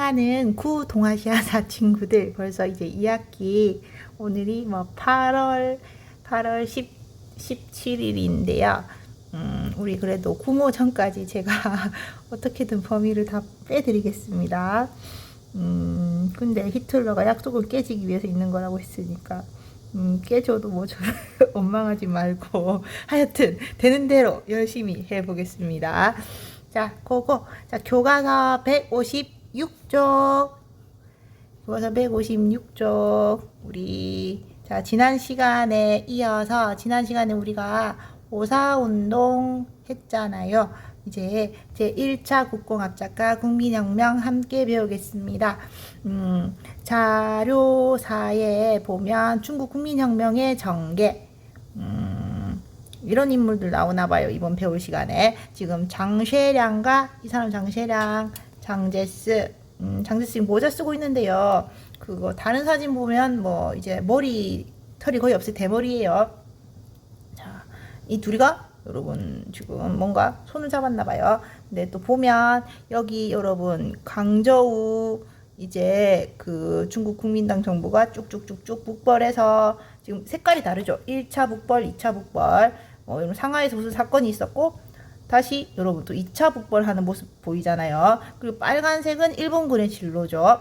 사랑하는 구동아시아사 친구들, 벌써 이제 2학기, 오늘이 뭐 8월 17일인데요. 우리 그래도 구모 전까지 제가 어떻게든 범위를 다 빼드리겠습니다. 근데 히틀러가 약속을 깨지기 위해서 있는 거라고 했으니까, 깨져도 뭐 저를 원망하지 말고, 하여튼, 되는 대로 열심히 해보겠습니다. 자, 자, 교과서 156쪽. 교과서 156쪽. 자, 지난 시간에 우리가 오사운동 했잖아요. 이제 제1차 국공합작과 국민혁명 함께 배우겠습니다. 자료사에 보면 중국 국민혁명의 전개, 이런 인물들 나오나 봐요. 이번 배울 시간에. 지금 장쉐량과 이 사람 장쉐량, 장제스, 장제스 모자 쓰고 있는데요. 그거 다른 사진 보면 뭐 이제 털이 거의 없을 대머리예요. 자, 이 둘이가 여러분 지금 뭔가 손을 잡았나 봐요. 근데 또 보면 여기 여러분 강저우 이제 그 중국 국민당 정부가 쭉쭉쭉쭉 북벌해서 지금 색깔이 다르죠. 1차 북벌, 2차 북벌. 여러분 상하이에서 무슨 사건이 있었고 다시 여러분 또 2차 북벌하는 모습 보이잖아요. 그리고 빨간색은 일본군의 진로죠.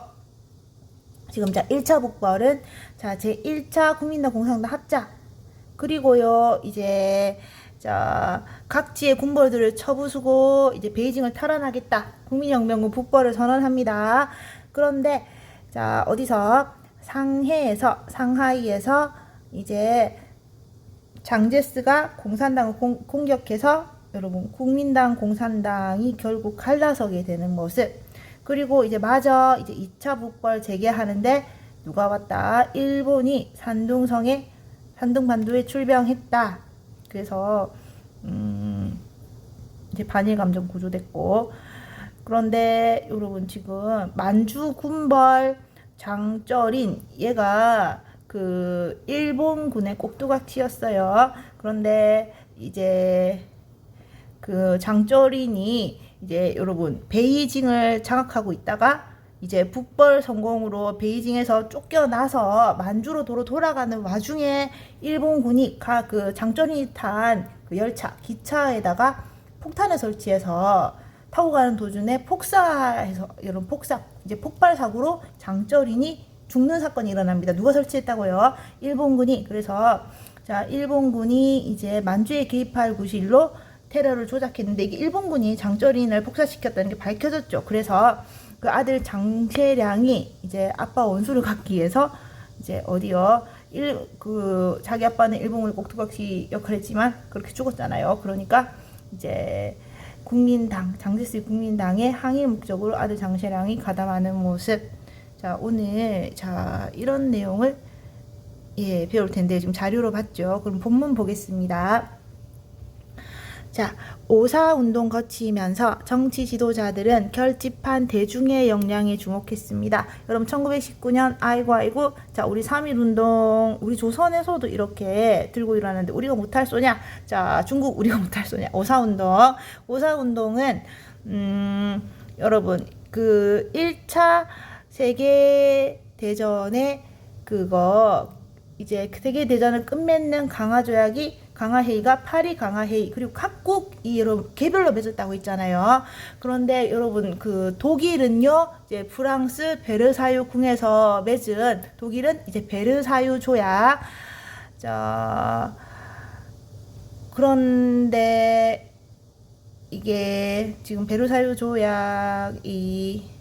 지금 자 1차 북벌은 자 제1차 국민당 공산당 합작, 그리고요 이제 자 각지의 군벌들을 쳐부수고 이제 베이징을 탈환하겠다. 국민혁명군 북벌을 선언합니다. 그런데 자 어디서 상하이에서 이제 장제스가 공산당을 공격해서 여러분 국민당 공산당이 결국 갈라서게 되는 모습. 그리고 이제 이제 2차 북벌 재개하는데 누가 왔다? 일본이 산둥반도에 출병했다. 그래서 이제 반일 감정 구조됐고, 그런데 여러분 지금 만주 군벌 장쩌린 얘가 그 일본군의 꼭두각시였어요. 그런데 이제 그 장쩌린이 이제 여러분 베이징을 장악하고 있다가 이제 북벌 성공으로 베이징에서 쫓겨나서 만주로 돌아가는 와중에 일본군이 그 장쩌린이 탄 그 열차 기차에다가 폭탄을 설치해서 타고 가는 도중에 폭사해서 여러분 이제 폭발 사고로 장쩌린이 죽는 사건이 일어납니다. 누가 설치했다고요? 일본군이. 그래서 자 일본군이 이제 만주에 개입할 구실로 테러를 조작했는데 이게 일본군이 장쩌린을 폭사시켰다는 게 밝혀졌죠. 그래서 그 아들 장쉐량이 이제 아빠 원수를 갚기 위해서 이제 자기 아빠는 일본군의 꼭두각시 역할을 했지만 그렇게 죽었잖아요. 그러니까 이제 장제스의 국민당의 항의 목적으로 아들 장쉐량이 가담하는 모습. 자, 오늘 이런 내용을 배울 텐데 지금 자료로 봤죠. 그럼 본문 보겠습니다. 자, 오사운동 거치면서 정치 지도자들은 결집한 대중의 역량에 주목했습니다. 여러분 1919년 아이고 자 우리 3.1운동 우리 조선에서도 이렇게 들고 일어나는데 우리가 못할 소냐? 자 중국 우리가 못할 소냐? 오사운동은 여러분 그 1차 세계대전에 그거 이제 세계대전을 끝맺는 강화회의가 파리 강화회의, 그리고 각국이 여러분 개별로 맺었다고 했잖아요. 그런데 여러분 그 독일은요 이제 프랑스 베르사유 궁에서 맺은 독일은 이제 베르사유 조약. 자 그런데 이게 지금 베르사유 조약이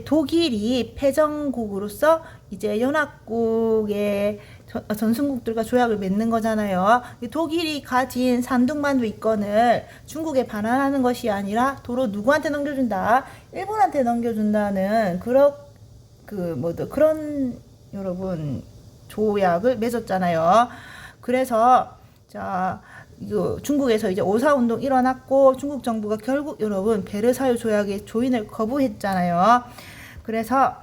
독일이 패전국으로서 이제 연합국의 전승국들과 조약을 맺는 거잖아요. 독일이 가진 산둥반도 이권을 중국에 반환하는 것이 아니라 도로 누구한테 넘겨준다? 일본한테 넘겨준다는 그런 여러분 조약을 맺었잖아요. 그래서 자 중국에서 이제 오사운동 일어났고 중국 정부가 결국 여러분 베르사유 조약의 조인을 거부했잖아요. 그래서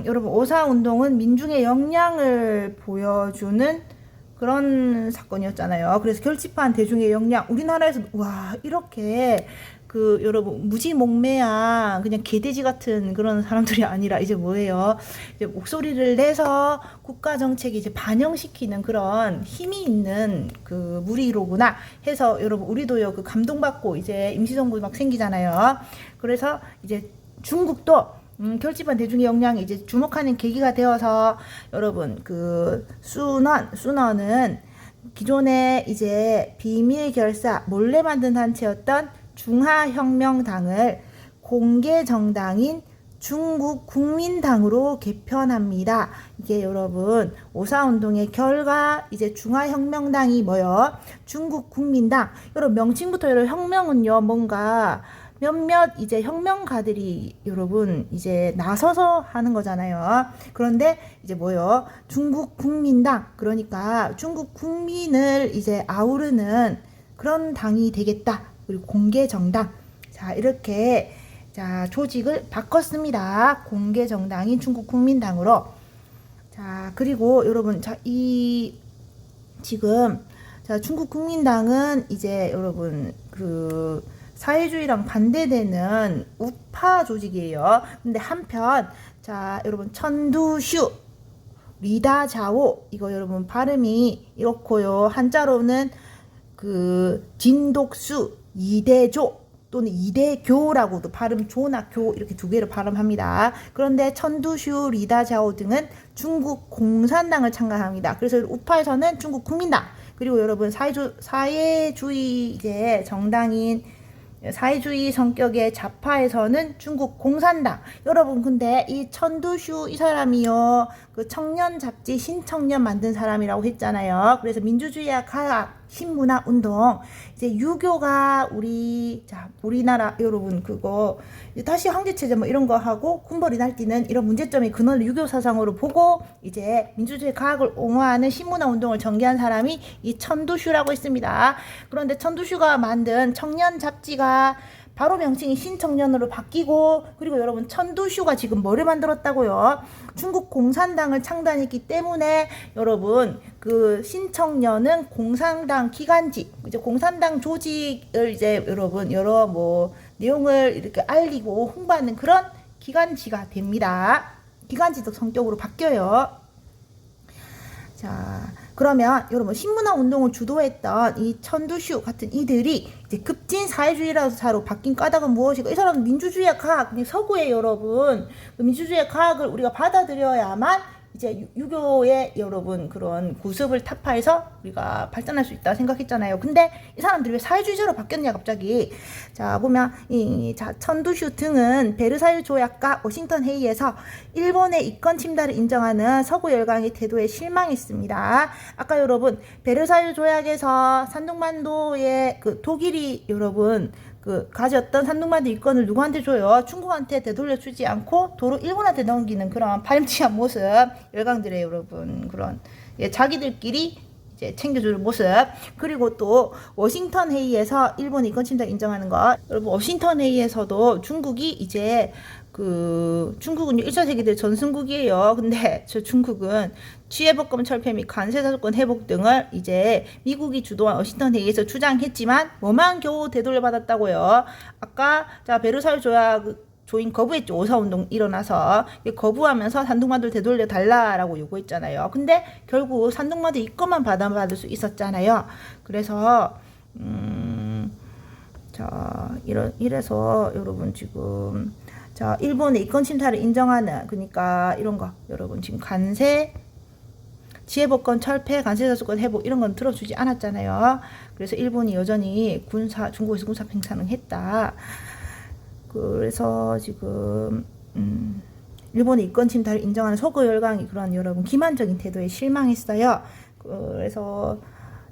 여러분 오사운동은 민중의 역량을 보여주는 그런 사건이었잖아요. 그래서 결집한 대중의 역량, 우리나라에서 와 이렇게 그 여러분 무지몽매한 그냥 개돼지 같은 그런 사람들이 아니라 이제 뭐예요? 이제 목소리를 내서 국가 정책에 이제 반영시키는 그런 힘이 있는 그 무리로구나 해서 여러분 우리도요 그 감동받고 이제 임시정부 막 생기잖아요. 그래서 이제 중국도 결집한 대중의 역량이 이제 주목하는 계기가 되어서 여러분 그 순원은 기존에 이제 비밀 결사 몰래 만든 단체였던 중화혁명당을 공개 정당인 중국 국민당으로 개편합니다. 이게 여러분 오사운동의 결과 이제 중화혁명당이 뭐요? 중국 국민당. 여러분 명칭부터 여러분 혁명은요 뭔가 몇몇 이제 혁명가들이 여러분 이제 나서서 하는 거잖아요. 그런데 이제 뭐요? 중국 국민당. 그러니까 중국 국민을 이제 아우르는 그런 당이 되겠다. 그리고 공개 정당. 자, 이렇게 자, 조직을 바꿨습니다. 공개 정당인 중국 국민당으로. 자, 그리고 여러분 자, 이 지금 자, 중국 국민당은 이제 여러분 그 사회주의랑 반대되는 우파 조직이에요. 근데 한편 자, 여러분 천두슈 리다자오 이거 여러분 발음이 이렇고요. 한자로는 그 진독수 이대조 또는 이대교라고도 발음 조나 교 이렇게 두 개로 발음합니다. 그런데 천두슈 리다자오 등은 중국 공산당을 창간합니다. 그래서 우파에서는 중국 국민당 그리고 여러분 사회주의 이제 정당인 사회주의 성격의 좌파에서는 중국 공산당. 여러분 근데 이 천두슈 이 사람이요 그 청년 잡지 신청년 만든 사람이라고 했잖아요. 그래서 민주주의와 과학 신문화 운동 이제 유교가 우리나라 여러분 그거 다시 황제체제 뭐 이런 거 하고 군벌이 날뛰는 이런 문제점의 근원을 유교 사상으로 보고 이제 민주주의 과학을 옹호하는 신문화 운동을 전개한 사람이 이 천두슈라고 있습니다. 그런데 천두슈가 만든 청년 잡지가 바로 명칭이 신청년으로 바뀌고 그리고 여러분 천두슈가 지금 뭐를 만들었다고요? 중국 공산당을 창단했기 때문에 여러분 그 신청년은 공산당 기관지 이제 공산당 조직을 이제 여러분 여러 뭐 내용을 이렇게 알리고 홍보하는 그런 기관지가 됩니다. 기관지적 성격으로 바뀌어요. 자, 그러면 여러분 신문화 운동을 주도했던 이 천두슈 같은 이들이 이제 급진 사회주의라고 바뀐 까닭은 무엇이고 이 사람은 민주주의의 과학, 서구의 여러분 민주주의의 과학을 우리가 받아들여야만 이제 유교의 여러분 그런 구습을 타파해서 우리가 발전할 수 있다 생각했잖아요. 근데 이 사람들이 왜 사회주의자로 바뀌었냐 갑자기. 자 보면 자 천두슈 등은 베르사유 조약과 워싱턴 회의에서 일본의 이권 침탈을 인정하는 서구 열강의 태도에 실망했습니다. 아까 여러분 베르사유 조약에서 산둥만도의 그 독일이 여러분 그 가졌던 산둥만도 이권을 누구한테 줘요? 중국한테 되돌려 주지 않고 도로 일본한테 넘기는 그런 파렴치한 모습 열강들의 여러분 그런 자기들끼리 이제 챙겨주는 모습. 그리고 또 워싱턴 회의에서 일본의 이권 침탈 인정하는 것. 여러분 워싱턴 회의에서도 중국이 이제 그 중국은 1차 세계대전 전승국이에요. 근데 저 중국은 취해복권 철폐 및 관세자조건 회복 등을 이제 미국이 주도한 워싱턴 회의에서 주장했지만 뭐만 겨우 되돌려받았다고요. 아까 자 베르사유 조약 조인 거부했죠. 오사운동 일어나서 거부하면서 산둥마들 되돌려 달라라고 요구했잖아요. 근데 결국 산둥마들 이것만 받을 수 있었잖아요. 그래서 자 이래서 여러분 지금 자 일본의 이권 침탈을 인정하는 그러니까 이런 거 여러분 지금 관세 지혜복권 철폐 관세자조건 회복 이런 건 들어주지 않았잖아요. 그래서 일본이 여전히 중국에서 군사 팽창을 했다. 그래서 지금 일본의 이권 침탈을 인정하는 서구 열강이 그런 여러분 기만적인 태도에 실망했어요. 그래서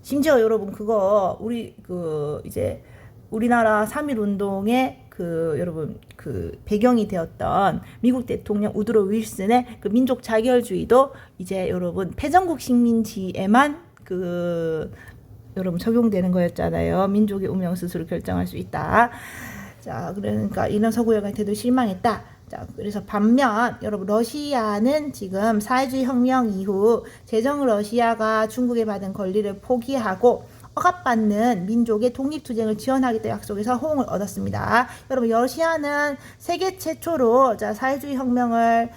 심지어 여러분 그거 우리 그 이제 우리나라 3.1 운동의 그 여러분 그 배경이 되었던 미국 대통령 우드로 윌슨의 그 민족 자결주의도 이제 여러분 패전국 식민지에만 그 여러분 적용되는 거였잖아요. 민족의 운명 스스로 결정할 수 있다. 자, 그러니까 이런 서구 열강의 태도에 실망했다. 자, 그래서 반면 여러분 러시아는 지금 사회주의 혁명 이후 제정 러시아가 중국에 받은 권리를 포기하고 억압받는 민족의 독립투쟁을 지원하겠다 약속에서 호응을 얻었습니다. 여러분 러시아는 세계 최초로 자 사회주의 혁명을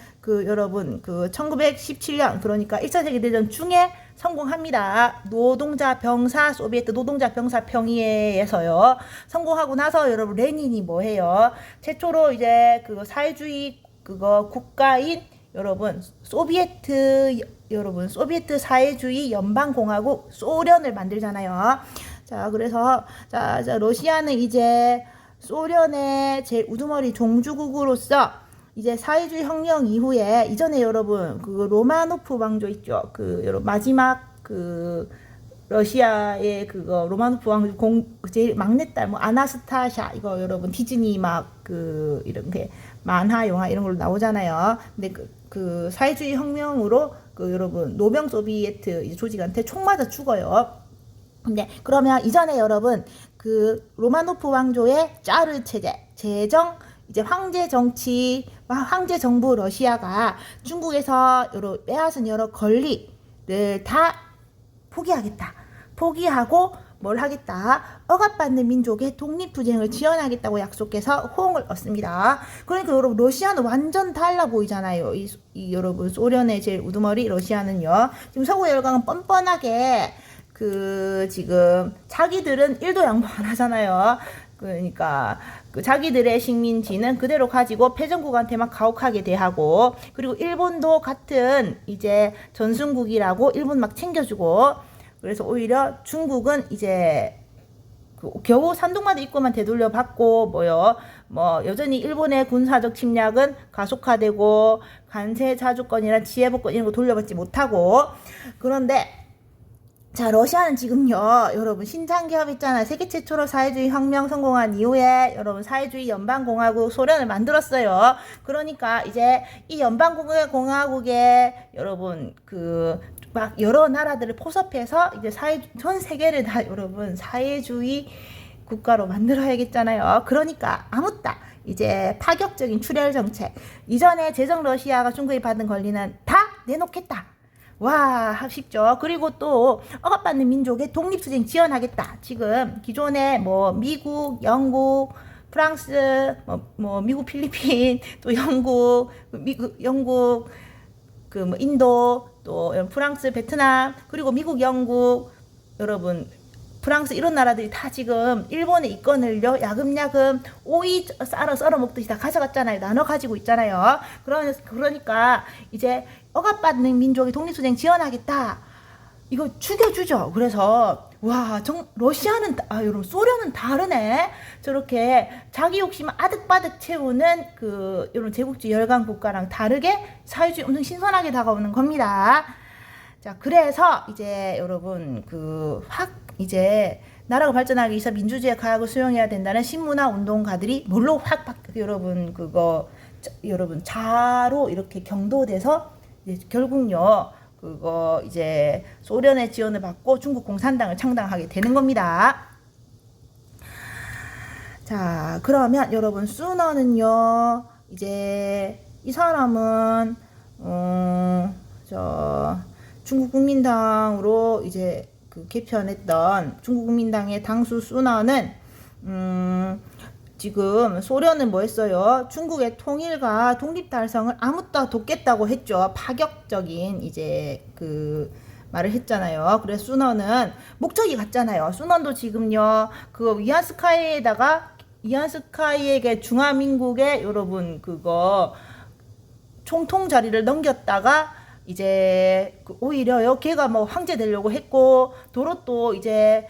여러분 1917년 그러니까 1차 세계대전 중에 성공합니다. 노동자 병사 소비에트 노동자 병사 평의회에서요. 성공하고 나서 여러분 레닌이 뭐 해요? 최초로 이제 사회주의 국가인 여러분 소비에트 사회주의 연방공화국 소련을 만들잖아요. 자 그래서 자 러시아는 이제 소련의 제일 우두머리 종주국으로서 이제 사회주의 혁명 이후에 이전에 여러분 로마노프 왕조 있죠. 여러분 마지막 러시아의 로마노프 왕조 제일 막내딸 아나스타샤 이거 여러분 디즈니 이렇게 만화 영화 이런 걸로 나오잖아요. 근데 사회주의 혁명으로 여러분 노병 소비에트 조직한테 총 맞아 죽어요. 근데 그러면 이전에 여러분 로마노프 왕조의 짜르 체제 제정 이제 황제 정치, 황제 정부 러시아가 중국에서 빼앗은 여러 권리를 다 포기하겠다. 포기하고 뭘 하겠다. 억압받는 민족의 독립투쟁을 지원하겠다고 약속해서 호응을 얻습니다. 그러니까 여러분 러시아는 완전 달라 보이잖아요. 여러분 소련의 제일 우두머리 러시아는요. 지금 서구 열강은 뻔뻔하게 지금 자기들은 1도 양보 안 하잖아요. 그러니까 자기들의 식민지는 그대로 가지고 패전국한테만 가혹하게 대하고 그리고 일본도 같은 이제 전순국이라고 일본 막 챙겨주고 그래서 오히려 중국은 이제 겨우 산둥마드 입구만 되돌려 받고 여전히 일본의 군사적 침략은 가속화되고 관세 자주권이나 지혜복권 이런 거 돌려받지 못하고 그런데 자 러시아는 지금요 여러분 신장기업 있잖아요. 세계 최초로 사회주의 혁명 성공한 이후에 여러분 사회주의 연방공화국 소련을 만들었어요. 그러니까 이제 이 연방공화국에 여러분 막 여러 나라들을 포섭해서 이제 전 세계를 다 여러분 사회주의 국가로 만들어야겠잖아요. 그러니까 아무따 이제 파격적인 출혈 정책 이전에 제정 러시아가 중국이 받은 권리는 다 내놓겠다. 와 쉽죠. 그리고 또 억압받는 민족의 독립투쟁 지원하겠다. 지금 기존에 미국, 영국, 프랑스, 미국, 필리핀, 또 영국, 인도, 또 프랑스, 베트남, 그리고 미국, 영국, 여러분 프랑스 이런 나라들이 다 지금 일본의 이권을요 야금야금 오이 썰어 먹듯이 다 가져갔잖아요. 나눠 가지고 있잖아요. 그러니까 이제 억압받는 민족의 독립투쟁 지원하겠다. 이거 죽여주죠. 그래서 와 러시아는 여러분 소련은 다르네. 저렇게 자기 욕심 아득바득 채우는 이런 제국주의 열강 국가랑 다르게 사회주의 엄청 신선하게 다가오는 겁니다. 자 그래서 이제 여러분 이제 나라가 발전하기 위해서 민주주의의 가학을 수용해야 된다는 신문화 운동가들이 뭘로 여러분 여러분 자로 이렇게 경도돼서 이제 결국요 이제 소련의 지원을 받고 중국 공산당을 창당하게 되는 겁니다. 자 그러면 여러분 수너는요 이제 이 사람은 중국 국민당으로 이제 개편했던 중국 국민당의 당수 수너는 지금 소련은 뭐 했어요? 중국의 통일과 독립 달성을 아무따 돕겠다고 했죠. 파격적인 이제 말을 했잖아요. 그래서 수너는 목적이 같잖아요. 수너도 지금요 이안스카이에게 중화민국의 여러분 총통 자리를 넘겼다가 이제 오히려요 걔가 황제 되려고 했고 도로 이제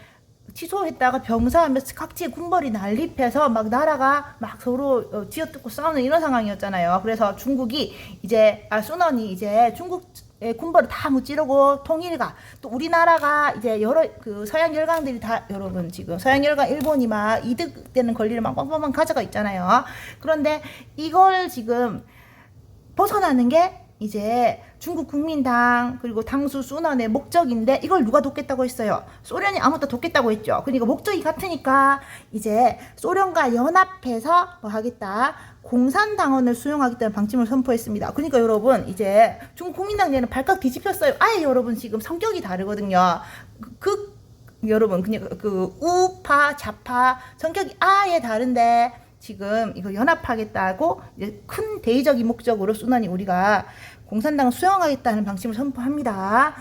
취소했다가 병사하면서 각지에 군벌이 난립해서 막 나라가 막 서로 쥐어뜯고 싸우는 이런 상황이었잖아요. 그래서 중국이 이제 수넌이 이제 중국의 군벌을 다 무찌르고 통일가 또 우리나라가 이제 여러 서양 열강들이 다 여러분 지금 서양 열강 일본이 막 이득되는 권리를 막 빵빵빵 가져가 있잖아요. 그런데 이걸 지금 벗어나는 게 이제 중국 국민당 그리고 당수 수넌의 목적인데 이걸 누가 돕겠다고 했어요? 소련이 아무것도 돕겠다고 했죠. 그러니까 목적이 같으니까 이제 소련과 연합해서 뭐 하겠다. 공산당원을 수용하겠다는 방침을 선포했습니다. 그러니까 여러분 이제 중국 국민당 내는 발칵 뒤집혔어요. 아예 여러분 지금 성격이 다르거든요. 여러분 그냥 그 우파 좌파 성격이 아예 다른데 지금 이거 연합하겠다고 이제 큰 대의적인 목적으로 순환이 우리가 공산당을 수용하겠다는 방침을 선포합니다.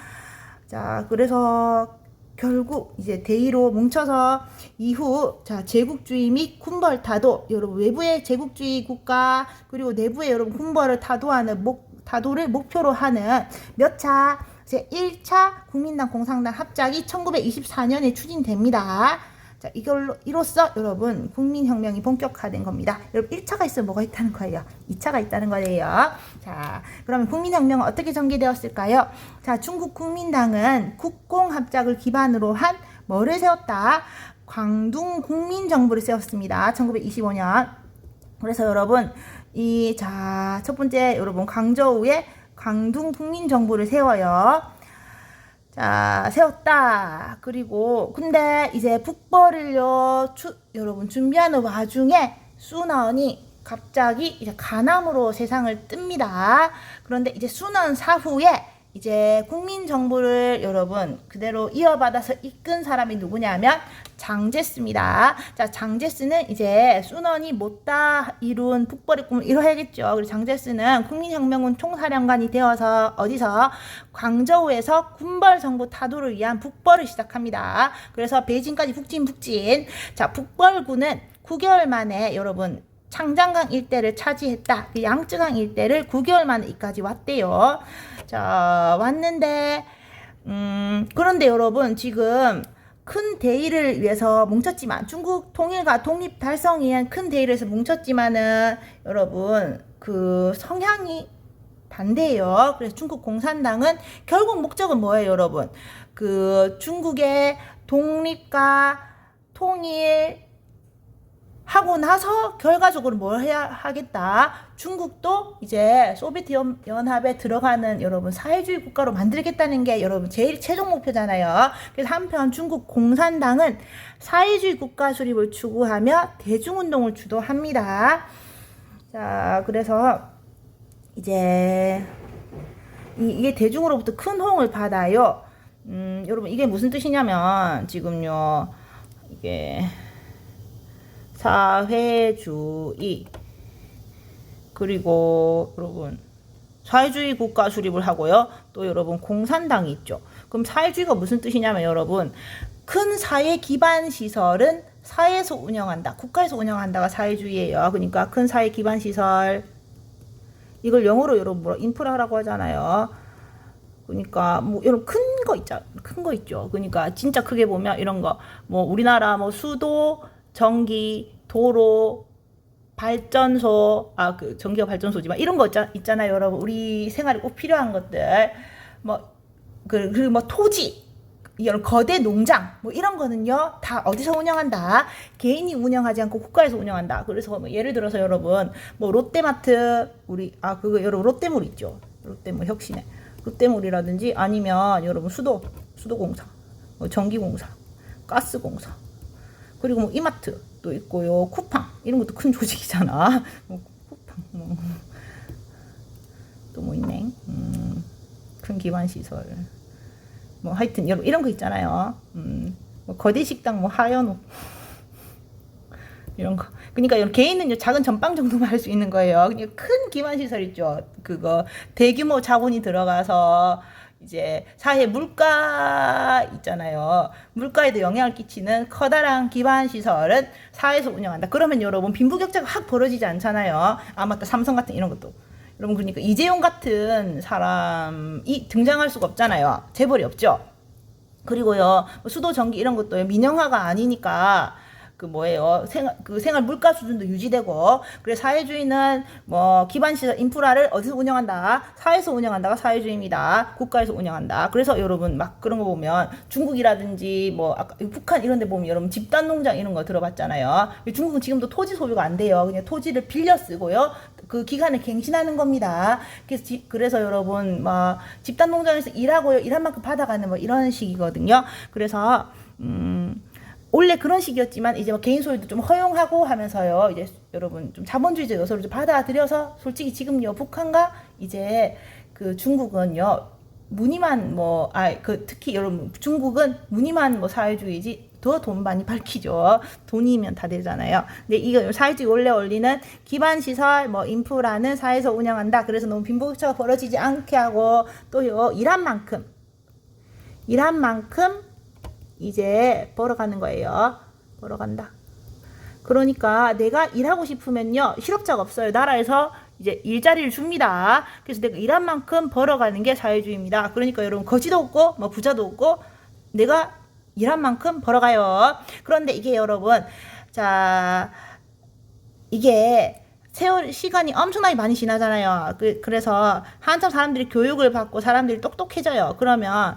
자, 그래서 결국 이제 대의로 뭉쳐서 이후 자 제국주의 및 군벌 타도 여러분 외부의 제국주의 국가 그리고 내부의 여러분 군벌을 타도를 목표로 하는 몇 차 제 1차 국민당 공산당 합작이 1924년에 추진됩니다. 자, 이로써 여러분 국민혁명이 본격화된 겁니다. 여러분 1차가 있으면 뭐가 있다는 거예요? 2차가 있다는 거예요. 자, 그러면 국민혁명은 어떻게 전개되었을까요? 자, 중국 국민당은 국공합작을 기반으로 한 뭐를 세웠다? 광둥 국민정부를 세웠습니다. 1925년. 그래서 여러분 첫 번째 여러분 광저우에 광둥 국민정부를 세워요. 자, 세웠다. 그리고 근데 이제 북벌을요 여러분 준비하는 와중에 순원이 갑자기 이제 간암으로 세상을 뜹니다. 그런데 이제 순원 사후에 이제 국민정부를 여러분 그대로 이어받아서 이끈 사람이 누구냐면 장제스입니다. 자, 장제스는 이제 순원이 못다 이룬 북벌의 꿈을 이뤄야겠죠. 그래서 장제스는 국민혁명군 총사령관이 되어서 어디서 광저우에서 군벌정부 타도를 위한 북벌을 시작합니다. 그래서 베이징까지 북진. 자, 북벌군은 9개월 만에 여러분 창장강 일대를 차지했다. 그 양쯔강 일대를 9개월 만에 이까지 왔대요. 자, 왔는데 그런데 여러분 지금 큰 대의를 위해서 뭉쳤지만 중국 통일과 독립 달성에 의한 큰 대의를 위해서 뭉쳤지만은 여러분 그 성향이 반대예요. 그래서 중국 공산당은 결국 목적은 뭐예요, 여러분? 그 중국의 독립과 통일 하고 나서 결과적으로 뭘 해야 하겠다. 중국도 이제 소비에트 연합에 들어가는 여러분 사회주의 국가로 만들겠다는 게 여러분 제일 최종 목표잖아요. 그래서 한편 중국 공산당은 사회주의 국가 수립을 추구하며 대중운동을 주도합니다. 자, 그래서 이제 이게 대중으로부터 큰 호응을 받아요. 여러분 이게 무슨 뜻이냐면 지금요 이게 사회주의 그리고 여러분 사회주의 국가 수립을 하고요. 또 여러분 공산당이 있죠. 그럼 사회주의가 무슨 뜻이냐면 여러분 큰 사회 기반 시설은 사회에서 운영한다. 국가에서 운영한다가 사회주의예요. 그러니까 큰 사회 기반 시설 이걸 영어로 여러분 뭐라 인프라라고 하잖아요. 그러니까 뭐 여러분 큰 거 있죠. 그러니까 진짜 크게 보면 이런 거 뭐 우리나라 뭐 수도 전기, 도로, 발전소, 그 전기가 발전소지만 이런 거 있잖아요, 여러분. 우리 생활에 꼭 필요한 것들. 그리고 뭐 토지, 이런 거대 농장, 뭐 이런 거는요, 다 어디서 운영한다? 개인이 운영하지 않고 국가에서 운영한다. 그래서 뭐 예를 들어서 여러분, 뭐 롯데마트, 그거 여러분 롯데몰 있죠. 롯데몰 혁신에. 롯데몰이라든지 아니면 여러분 수도공사, 뭐 전기공사, 가스공사. 그리고 뭐 이마트도 있고요. 쿠팡 이런 것도 큰 조직이잖아. 쿠팡 또 뭐 있네. 큰 기반 시설. 뭐 하여튼 여러분 이런 거 있잖아요. 뭐 거대 식당 뭐 하연호 이런 거. 그러니까 여러분 개인은 작은 전빵 정도만 할 수 있는 거예요. 그냥 큰 기반 시설 있죠. 그거 대규모 자본이 들어가서 이제 사회 물가 있잖아요. 물가에도 영향을 끼치는 커다란 기반 시설은 사회에서 운영한다. 그러면 여러분 빈부격차가 확 벌어지지 않잖아요. 맞다. 삼성 같은 이런 것도. 여러분 그러니까 이재용 같은 사람이 등장할 수가 없잖아요. 재벌이 없죠. 그리고요 수도 전기 이런 것도 민영화가 아니니까 그 뭐예요 생활 물가 수준도 유지되고 그래서 사회주의는 뭐 기반시설 인프라를 어디서 운영한다 사회에서 운영한다가 사회주의입니다. 국가에서 운영한다. 그래서 여러분 막 그런 거 보면 중국이라든지 뭐 아까 북한 이런 데 보면 여러분 집단 농장 이런 거 들어봤잖아요. 중국은 지금도 토지 소유가 안 돼요. 그냥 토지를 빌려 쓰고요 그 기간을 갱신하는 겁니다. 그래서 여러분 뭐 집단 농장에서 일하고요 일한 만큼 받아가는 뭐 이런 식이거든요. 그래서 원래 그런 식이었지만 이제 뭐 개인 소유도 좀 허용하고 하면서요. 이제 여러분 좀 자본주의적 요소를 좀 받아들여서 솔직히 지금요 북한과 이제 그 중국은요 무늬만 특히 여러분 중국은 무늬만 사회주의지 더 돈 많이 밝히죠. 돈이면 다 되잖아요. 근데 이거 사회주의 원래 원리는 기반 시설 인프라는 사회에서 운영한다. 그래서 너무 빈부격차가 벌어지지 않게 하고 또요 일한 만큼 이제 벌어가는 거예요. 벌어간다. 그러니까 내가 일하고 싶으면요 실업자가 없어요. 나라에서 이제 일자리를 줍니다. 그래서 내가 일한 만큼 벌어가는 게 사회주의입니다. 그러니까 여러분 거지도 없고 부자도 없고 내가 일한 만큼 벌어가요. 그런데 이게 여러분 이게 시간이 엄청나게 많이 지나잖아요. 그래서 한참 사람들이 교육을 받고 사람들이 똑똑해져요. 그러면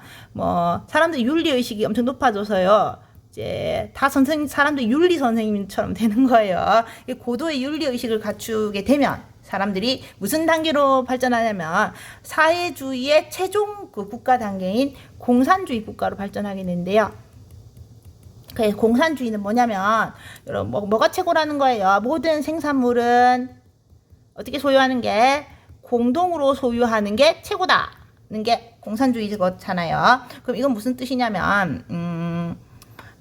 사람들이 윤리의식이 엄청 높아져서요. 이제 다 사람들이 윤리 선생님처럼 되는 거예요. 고도의 윤리의식을 갖추게 되면 사람들이 무슨 단계로 발전하냐면 사회주의의 최종 국가 단계인 공산주의 국가로 발전하게 되는데요. 공산주의는 뭐냐면 여러분 뭐가 최고라는 거예요. 모든 생산물은 어떻게 소유하는 게 공동으로 소유하는 게 최고다는 게 공산주의잖아요. 그럼 이건 무슨 뜻이냐면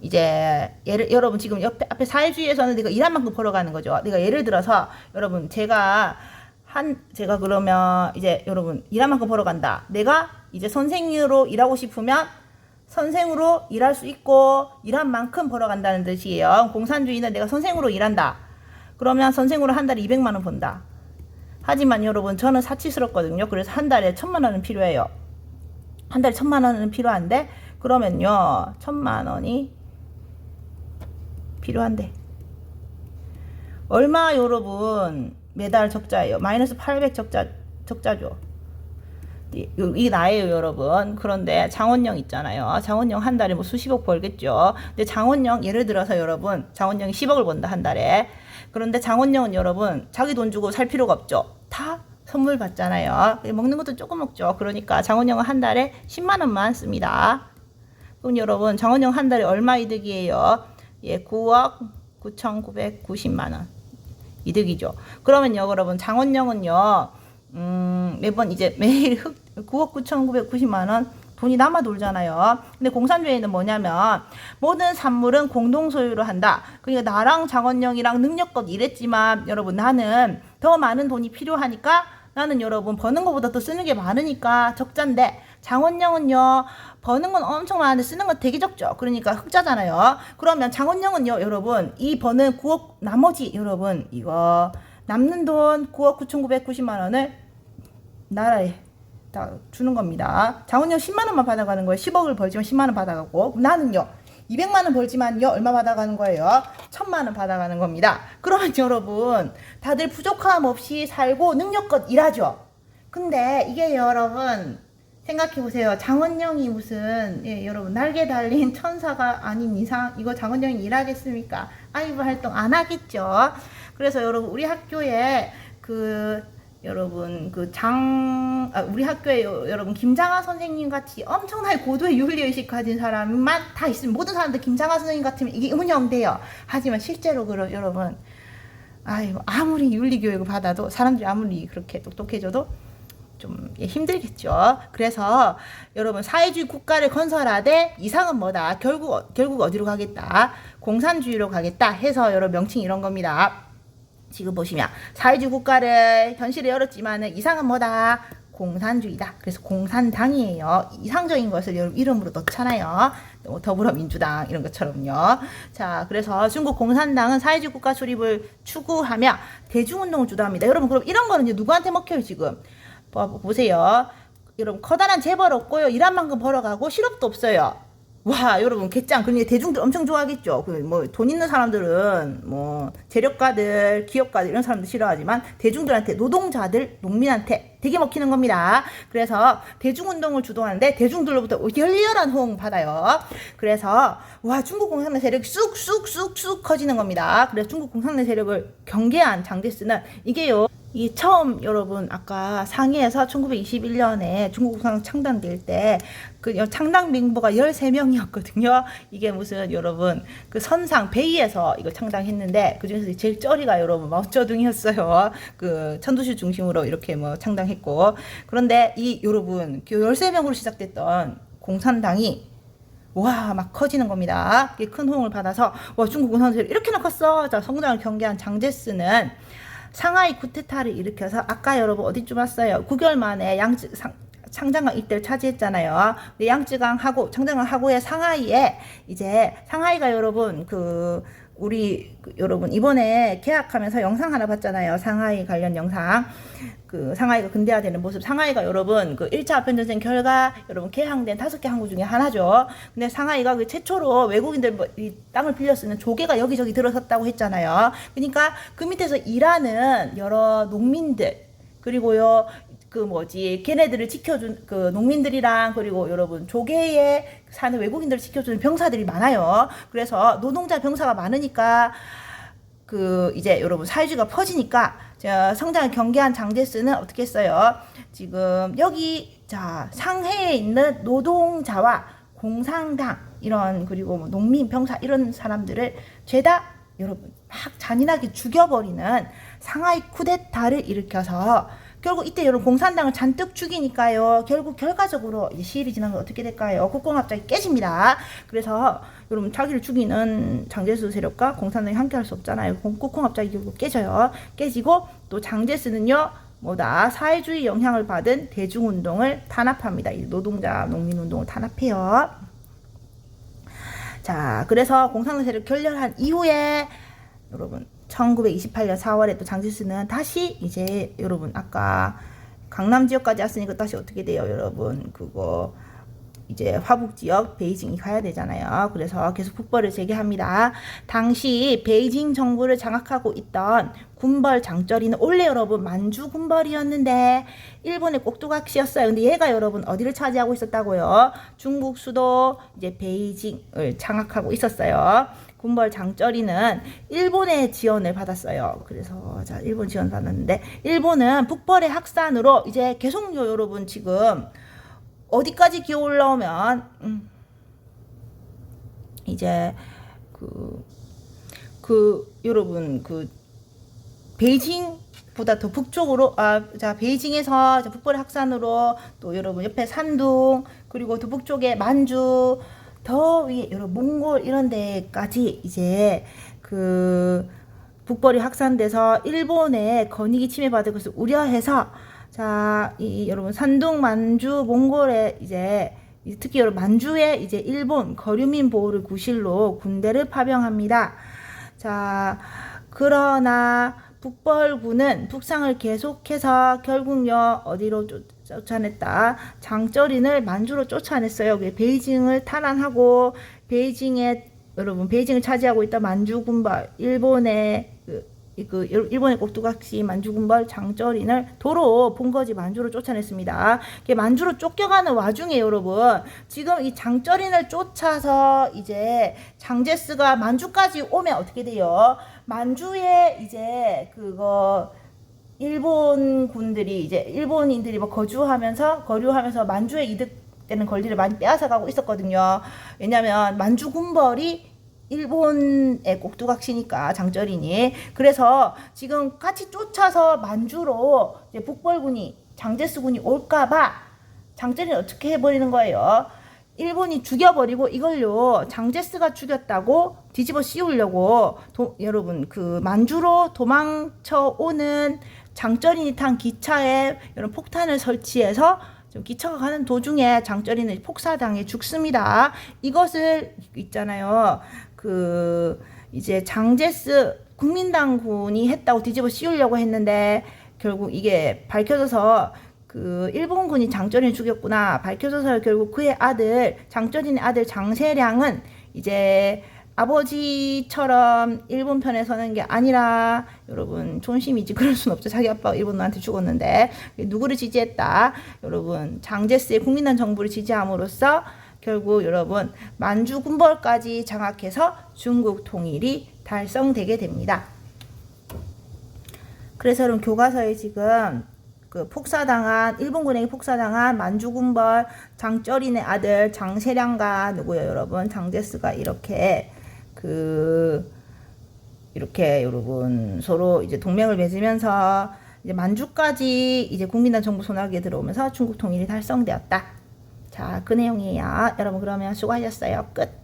이제 여러분 지금 앞에 사회주의에서는 내가 일한 만큼 벌어가는 거죠. 내가 예를 들어서 여러분 제가 그러면 이제 여러분 일한 만큼 벌어간다. 내가 이제 선생으로 일하고 싶으면 선생으로 일할 수 있고 일한 만큼 벌어간다는 뜻이에요. 공산주의는 내가 선생으로 일한다. 그러면 선생으로 한 달에 200만 원 번다. 하지만 여러분 저는 사치스럽거든요. 그래서 한 달에 1000만 원은 필요해요. 한 달에 1000만 원은 필요한데 그러면요 1000만 원이 필요한데 얼마 여러분 매달 적자예요. 마이너스 800 적자죠. 이게 나예요 여러분. 그런데 장원영 있잖아요. 장원영 한 달에 수십억 벌겠죠. 근데 장원영 예를 들어서 여러분 장원영이 10억을 번다 한 달에. 그런데 장원영은 여러분 자기 돈 주고 살 필요가 없죠. 다 선물 받잖아요. 먹는 것도 조금 먹죠. 그러니까 장원영은 한 달에 10만 원만 씁니다. 그럼 여러분 장원영 한 달에 얼마 이득이에요? 9억 9,990만 원 이득이죠. 그러면요 여러분 장원영은요 매번 이제 매일 9억 9,990만 원 돈이 남아 돌잖아요. 근데 공산주의는 뭐냐면 모든 산물은 공동 소유로 한다. 그러니까 나랑 장원영이랑 능력껏 일했지만 여러분 나는 더 많은 돈이 필요하니까 나는 여러분 버는 것보다 더 쓰는 게 많으니까 적자인데 장원영은요 버는 건 엄청 많은데 쓰는 건 되게 적죠. 그러니까 흑자잖아요. 그러면 장원영은요 여러분 이 버는 9억 나머지 여러분 이거 남는 돈 9억 9,990만 원을 나라에 다 주는 겁니다. 장원영 10만 원만 받아가는 거예요. 10억을 벌지만 10만 원 받아가고 나는요 200만 원 벌지만요 얼마 받아가는 거예요? 1000만 원 받아가는 겁니다. 그러면 여러분 다들 부족함 없이 살고 능력껏 일하죠. 근데 이게 여러분 생각해보세요. 장원영이 무슨 여러분 날개 달린 천사가 아닌 이상 이거 장원영이 일하겠습니까? 아이브 활동 안 하겠죠. 그래서 여러분 우리 학교에 우리 학교에 여러분 김장하 선생님 같이 엄청나게 고도의 윤리의식 가진 사람만 다 있으면 모든 사람들 김장하 선생님 같으면 이게 운영돼요. 하지만 실제로 여러분 아무리 윤리교육을 받아도 사람들이 아무리 그렇게 똑똑해져도 좀 힘들겠죠. 그래서 여러분 사회주의 국가를 건설하되 이상은 뭐다? 결국 어디로 가겠다? 공산주의로 가겠다 해서 여러 명칭 이런 겁니다. 지금 보시면 사회주의 국가를 현실에 열었지만은 이상은 뭐다? 공산주의다. 그래서 공산당이에요. 이상적인 것을 여러분 이름으로 넣잖아요. 더불어민주당 이런 것처럼요. 자, 그래서 중국 공산당은 사회주의 국가 수립을 추구하며 대중운동을 주도합니다. 여러분 그럼 이런 거는 이제 누구한테 먹혀요 지금? 보세요. 여러분 커다란 재벌 없고요. 일한 만큼 벌어가고 실업도 없어요. 와 여러분 개짱. 그러니까 대중들 엄청 좋아하겠죠. 돈 있는 사람들은 재력가들 기업가들 이런 사람들 싫어하지만 대중들한테 노동자들 농민한테 되게 먹히는 겁니다. 그래서 대중운동을 주도하는데 대중들로부터 열렬한 호응 받아요. 그래서 와 중국 공산당 세력이 쑥쑥쑥쑥 커지는 겁니다. 그래서 중국 공산당 세력을 경계한 장제스는 이게요. 이 처음 여러분 아까 상해에서 1921년에 중국 공산당 창당될 때 그 창당 멤버가 13명이었거든요. 이게 무슨 여러분 그 선상 베이에서 이거 창당했는데 그 중에서 제일 쩌리가 여러분 마오쩌둥이었어요. 그 천도시 중심으로 이렇게 창당했 등장했고, 그런데 이 여러분 13명으로 시작됐던 공산당이 와 막 커지는 겁니다. 큰 호응을 받아서 와 중국 공산당이 이렇게나 컸어. 자, 성장을 경계한 장제스는 상하이 쿠데타를 일으켜서 아까 여러분 어디쯤 왔어요? 9개월 만에 창장강 일대를 차지했잖아요. 양쯔강하고 창장강하고의 상하이에 이제 상하이가 여러분 우리 여러분 이번에 계약하면서 영상 하나 봤잖아요. 상하이 관련 영상. 상하이가 근대화되는 모습. 상하이가 여러분 1차 아편전쟁 결과 여러분 개항된 5개 항구 중에 하나죠. 근데 상하이가 최초로 외국인들 이 땅을 빌려 쓰는 조개가 여기저기 들어섰다고 했잖아요. 그러니까 그 밑에서 일하는 여러 농민들 그리고요 걔네들을 지켜준 농민들이랑 그리고 여러분 조개에 사는 외국인들을 지켜주는 병사들이 많아요. 그래서 노동자 병사가 많으니까 이제 여러분 사회주의가 퍼지니까 성장을 경계한 장제스는 어떻게 했어요? 지금 여기 상해에 있는 노동자와 공산당 이런 그리고 농민 병사 이런 사람들을 죄다 여러분 막 잔인하게 죽여버리는 상하이 쿠데타를 일으켜서 결국 이때 여러분 공산당을 잔뜩 죽이니까요. 결국 결과적으로 이제 시일이 지나면 어떻게 될까요? 국공합작이 깨집니다. 그래서 여러분 자기를 죽이는 장제스 세력과 공산당이 함께 할 수 없잖아요. 국공합작이 결국 깨져요. 깨지고 또 장제스는요. 사회주의 영향을 받은 대중운동을 탄압합니다. 이 노동자 농민운동을 탄압해요. 자, 그래서 공산당 세력 결렬한 이후에 여러분 1928년 4월에 또 장제스는 다시 이제 여러분 아까 강남 지역까지 왔으니까 다시 어떻게 돼요 여러분 이제 화북 지역 베이징이 가야 되잖아요. 그래서 계속 북벌을 재개합니다. 당시 베이징 정부를 장악하고 있던 군벌 장쩌리는 원래 여러분 만주 군벌이었는데 일본의 꼭두각시였어요. 근데 얘가 여러분 어디를 차지하고 있었다고요? 중국 수도 이제 베이징을 장악하고 있었어요. 군벌 장쩌리는 일본의 지원을 받았어요. 그래서 일본 지원 받았는데 일본은 북벌의 확산으로 이제 계속 여러분 지금 어디까지 기어 올라오면 이제 여러분 베이징보다 더 북쪽으로 베이징에서 북벌의 확산으로 또 여러분 옆에 산둥 그리고 더 북쪽에 만주 더 위에 여러 몽골 이런 데까지 이제 북벌이 확산돼서 일본의 권익이 침해받을 것을 우려해서 여러분 산둥 만주 몽골에 이제 특히 여러분 만주에 이제 일본 거류민 보호를 구실로 군대를 파병합니다. 그러나 북벌군은 북상을 계속해서 결국요 어디로 쫓아냈다. 장쩌린을 만주로 쫓아냈어요. 베이징을 탈환하고 여러분 베이징을 차지하고 있던 만주 군벌 일본의 일본의 꼭두각시 만주 군벌 장쩌린을 도로 본거지 만주로 쫓아냈습니다. 만주로 쫓겨가는 와중에 여러분 지금 이 장쩌린을 쫓아서 이제 장제스가 만주까지 오면 어떻게 돼요? 만주에 이제 일본 군들이 이제 일본인들이 거류하면서 만주에 이득되는 권리를 많이 빼앗아가고 있었거든요. 왜냐면 만주 군벌이 일본의 꼭두각시니까 장쩌린이. 그래서 지금 같이 쫓아서 만주로 이제 북벌군이 장제스군이 올까봐 장쩌린이 어떻게 해버리는 거예요? 일본이 죽여버리고 이걸요 장제스가 죽였다고 뒤집어 씌우려고 여러분 만주로 도망쳐 오는 장쩌린이 탄 기차에 이런 폭탄을 설치해서 기차가 가는 도중에 장쩌린은 폭사당해 죽습니다. 이것을 있잖아요. 이제 장제스 국민당군이 했다고 뒤집어 씌우려고 했는데 결국 이게 밝혀져서 일본군이 장쩌린을 죽였구나 밝혀져서 결국 그의 아들 장쩌린의 아들 장세량은 이제 아버지처럼 일본 편에 서는 게 아니라 여러분 존심이지 그럴 순 없죠. 자기 아빠가 일본한테 죽었는데 누구를 지지했다? 여러분 장제스의 국민당 정부를 지지함으로써 결국 여러분 만주 군벌까지 장악해서 중국 통일이 달성되게 됩니다. 그래서 여러분 교과서에 지금 일본군에게 폭사당한 만주 군벌 장쩌린의 아들 장세량과 누구요 여러분 장제스가 이렇게 여러분 서로 이제 동맹을 맺으면서 이제 만주까지 이제 국민당 정부 손아귀에 들어오면서 중국 통일이 달성되었다. 자, 그 내용이에요. 여러분 그러면 수고하셨어요. 끝.